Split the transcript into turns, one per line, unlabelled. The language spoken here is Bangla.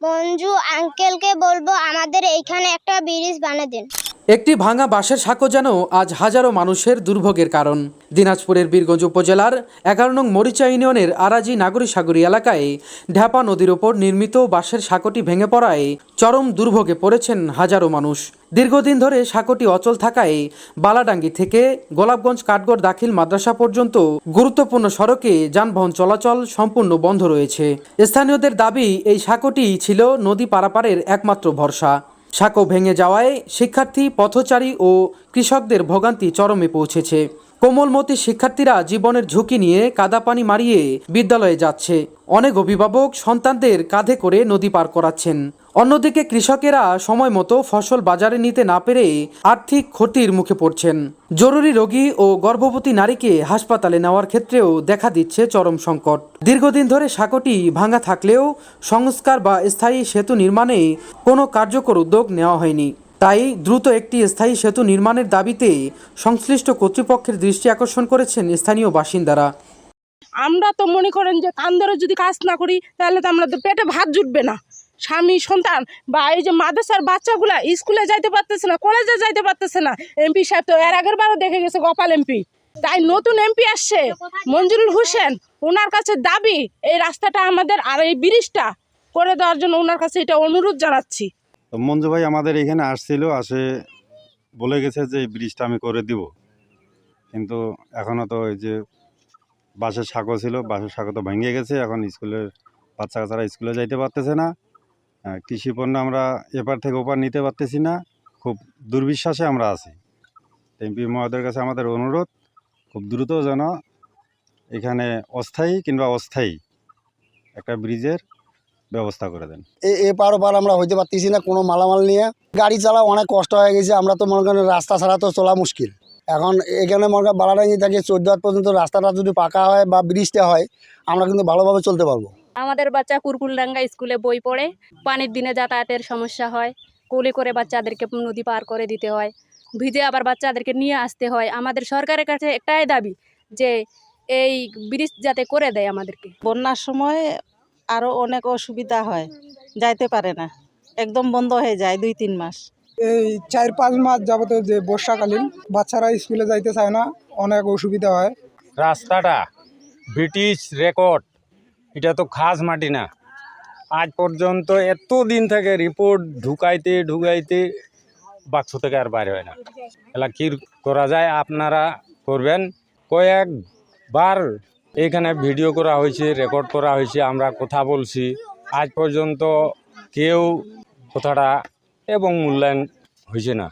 মঞ্জু আঙ্কেলকে বলবো আমাদের এইখানে একটা ব্রিজ বানিয়ে দিন।
একটি ভাঙা বাঁশের সাঁকো যেন আজ হাজারো মানুষের দুর্ভোগের কারণ। দিনাজপুরের বীরগঞ্জ উপজেলার 11 নং মরিচা ইউনিয়নের আরাজি নাগরীসাগরী এলাকায় ঢাপা নদীর ওপর নির্মিত বাঁশের সাঁকোটি ভেঙে পড়ায় চরম দুর্ভোগে পড়েছেন হাজারো মানুষ। দীর্ঘদিন ধরে সাঁকোটি অচল থাকায় বালাডাঙ্গি থেকে গোলাপগঞ্জ কাঠগড় দাখিল মাদ্রাসা পর্যন্ত গুরুত্বপূর্ণ সড়কে যানবাহন চলাচল সম্পূর্ণ বন্ধ রয়েছে। স্থানীয়দের দাবি, এই সাঁকোটি ছিল নদী পারাপারের একমাত্র ভরসা। সাঁকো ভেঙে যাওয়ায় শিক্ষার্থী, পথচারী ও কৃষকদের ভোগান্তি চরমে পৌঁছেছে। কোমলমতি শিক্ষার্থীরা জীবনের ঝুঁকি নিয়ে কাদা পানি মারিয়ে বিদ্যালয়ে যাচ্ছে। অনেক অভিভাবক সন্তানদের কাঁধে করে নদী পার করাচ্ছেন। অন্যদিকে কৃষকেরা সময় মতো ফসল বাজারে নিতে না পেরে আর্থিক ক্ষতির মুখে পড়ছেন। জরুরি রোগী ও গর্ভবতী নারীকে হাসপাতালে নেওয়ার ক্ষেত্রেও দেখা দিচ্ছে চরম সংকট। দীর্ঘদিন ধরে সাঁকোটি ভাঙা থাকলেও সংস্কার বা স্থায়ী সেতু নির্মাণে কোনো কার্যকর উদ্যোগ নেওয়া হয়নি। তাই দ্রুত একটি স্থায়ী সেতু নির্মাণের দাবিতে সংশ্লিষ্ট কর্তৃপক্ষের দৃষ্টি আকর্ষণ করেছেন স্থানীয় বাসিন্দারা।
আমরা তো মনে করেন যে কান ধরে যদি কাজ না করি তাহলে তো আমরা পেটে ভাত জুটবে না। স্বামী সন্তান বা এই যে মাদ্রাসার বাচ্চাগুলা স্কুলে যাইতে পারতেছে না, কলেজে যাইতে পারতেছে না। এমপি সাহেব তো এর আগের বারও দেখে গেছে, গোপাল এমপি। তাই নতুন এমপি আসছে মঞ্জুরুল হোসেন, ওনার কাছে দাবি এই রাস্তাটা আমাদের আর এই ব্রিজটা করে দেওয়ার জন্য ওনার কাছে এটা অনুরোধ জানাচ্ছি।
মঞ্জু ভাই আমাদের এখানে আসছিল, বলে গেছে যে এই ব্রিজটা আমি করে দিব, কিন্তু এখনও তো এই যে বাঁশের সাঁকো ছিল, বাঁশের সাঁকো তো ভেঙে গেছে। এখন স্কুলের বাচ্চা কাচ্চারা স্কুলে যাইতে পারতেছে না। কৃষি পণ্য আমরা এপার থেকে ওপার নিতে পারতেছি না। খুব দুর্বিশ্বাসে আমরা আছি। এমপি মহোদয়ের কাছে আমাদের অনুরোধ, খুব দ্রুত যেন এখানে অস্থায়ী কিংবা অস্থায়ী একটা ব্রিজের ব্যবস্থা করে দেন।
এপার ওপার আমরা হইতে পারতেছি না, কোনো মালামাল নিয়ে গাড়ি চালা অনেক কষ্ট হয়ে গেছে। আমরা তো মনে করেন রাস্তা ছাড়া তো চলা মুশকিল। এখন এখানে মনে করেন বালাডাঙ্গি থেকে 14 হাত পর্যন্ত রাস্তাটা যদি পাকা হয় বা ব্রিজটা হয়, আমরা কিন্তু ভালোভাবে চলতে পারবো।
আমাদের বাচ্চা কুরকুলডাঙ্গা স্কুলে বই পড়ে, পানির দিনে যাতায়াতের সমস্যা হয়, কোলে করে বাচ্চাদেরকে নদী পার করে দিতে হয়, ভিজে আবার বাচ্চাদেরকে নিয়ে আসতে হয়। আমাদের সরকারের কাছে একটাই দাবি যে এই ব্রিজ যাতে করে দেয় আমাদেরকে।
বন্যার সময় আরও অনেক অসুবিধা হয়, যাইতে পারে না, একদম বন্ধ হয়ে যায় 2-3 মাস।
এই 4-5 মাস যাবত যে বর্ষাকালীন বাচ্চারা স্কুলে যাইতে চায় না, অনেক অসুবিধা হয়।
রাস্তাটা ব্রিটিশ রেকর্ড, এটা তো খাস মাটি না। আজ পর্যন্ত এত দিন থেকে রিপোর্ট ঢুকাইতে বাক্স থেকে আর বাইরে হয় না। এলা কি করা যায় আপনারা করবেন। কয়েকবার এখানে ভিডিও করা হয়েছে, রেকর্ড করা হয়েছে, আমরা কথা বলছি, আজ পর্যন্ত কেউ কথাটা এবং মূল্যায়ন হয়েছে না।